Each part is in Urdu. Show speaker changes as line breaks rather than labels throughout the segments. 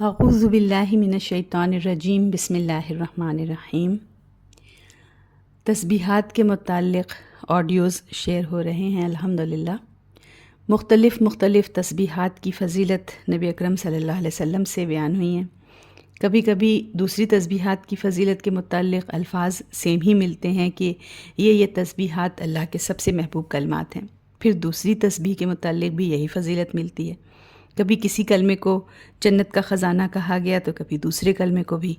اعوذ باللہ من الشیطان الرجیم، بسم اللہ الرحمن الرحیم۔ تسبیحات کے متعلق آڈیوز شیئر ہو رہے ہیں الحمدللہ۔ مختلف تسبیحات کی فضیلت نبی اکرم صلی اللہ علیہ وسلم سے بیان ہوئی ہیں۔ کبھی کبھی دوسری تسبیحات کی فضیلت کے متعلق الفاظ سیم ہی ملتے ہیں کہ یہ تسبیحات اللہ کے سب سے محبوب کلمات ہیں، پھر دوسری تسبیح کے متعلق بھی یہی فضیلت ملتی ہے۔ کبھی کسی کلمے کو جنت کا خزانہ کہا گیا تو کبھی دوسرے کلمے کو بھی،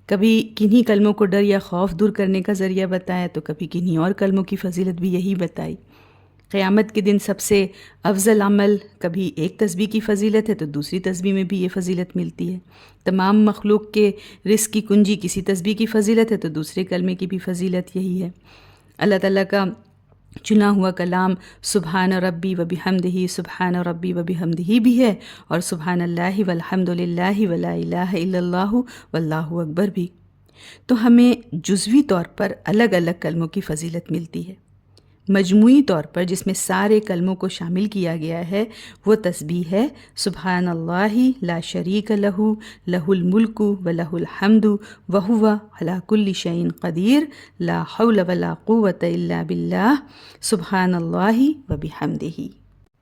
کبھی کنہی کلموں کو ڈر یا خوف دور کرنے کا ذریعہ بتایا تو کبھی کنہی اور کلموں کی فضیلت بھی یہی بتائی۔ قیامت کے دن سب سے افضل عمل کبھی ایک تسبیح کی فضیلت ہے تو دوسری تسبیح میں بھی یہ فضیلت ملتی ہے۔ تمام مخلوق کے رزق کی کنجی کسی تسبیح کی فضیلت ہے تو دوسرے کلمے کی بھی فضیلت یہی ہے۔ اللہ تعالیٰ کا چنا ہوا کلام سبحان ربی و بحمدہ، سبحان ربی و بحمدہ بھی ہے، اور سبحان اللہ والحمد للہ ولا الہ الا اللہ واللہ اکبر بھی۔ تو ہمیں جزوی طور پر الگ الگ کلموں کی فضیلت ملتی ہے۔ مجموعی طور پر جس میں سارے کلموں کو شامل کیا گیا ہے وہ تسبیح ہے سبحان اللہ لا شریک لہ، لہ الملک و لہ الحمد وہو علی کل شیء قدیر، لا حول ولا قوۃ الا باللہ، سبحان اللہ و بحمدہ۔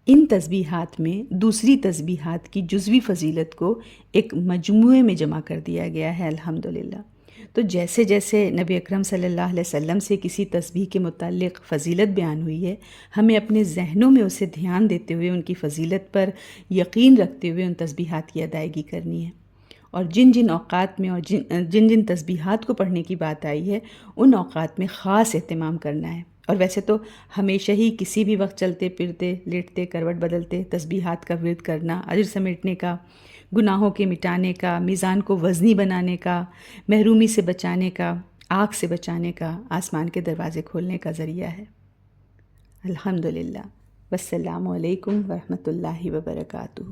ان تسبیحات میں دوسری تسبیحات کی جزوی فضیلت کو ایک مجموعے میں جمع کر دیا گیا ہے الحمدللہ۔ تو جیسے جیسے نبی اکرم صلی اللہ علیہ وسلم سے کسی تسبیح کے متعلق فضیلت بیان ہوئی ہے، ہمیں اپنے ذہنوں میں اسے دھیان دیتے ہوئے ان کی فضیلت پر یقین رکھتے ہوئے ان تسبیحات کی ادائیگی کرنی ہے، اور جن جن اوقات میں اور جن تسبیحات کو پڑھنے کی بات آئی ہے ان اوقات میں خاص اہتمام کرنا ہے۔ اور ویسے تو ہمیشہ ہی کسی بھی وقت چلتے پھرتے لیٹتے کروٹ بدلتے تسبیحات کا ورد کرنا اجر سمیٹنے کا، گناہوں کے مٹانے کا، میزان کو وزنی بنانے کا، محرومی سے بچانے کا، آگ سے بچانے کا، آسمان کے دروازے کھولنے کا ذریعہ ہے۔ الحمدللہ۔ والسلام علیکم ورحمۃ اللہ وبرکاتہ۔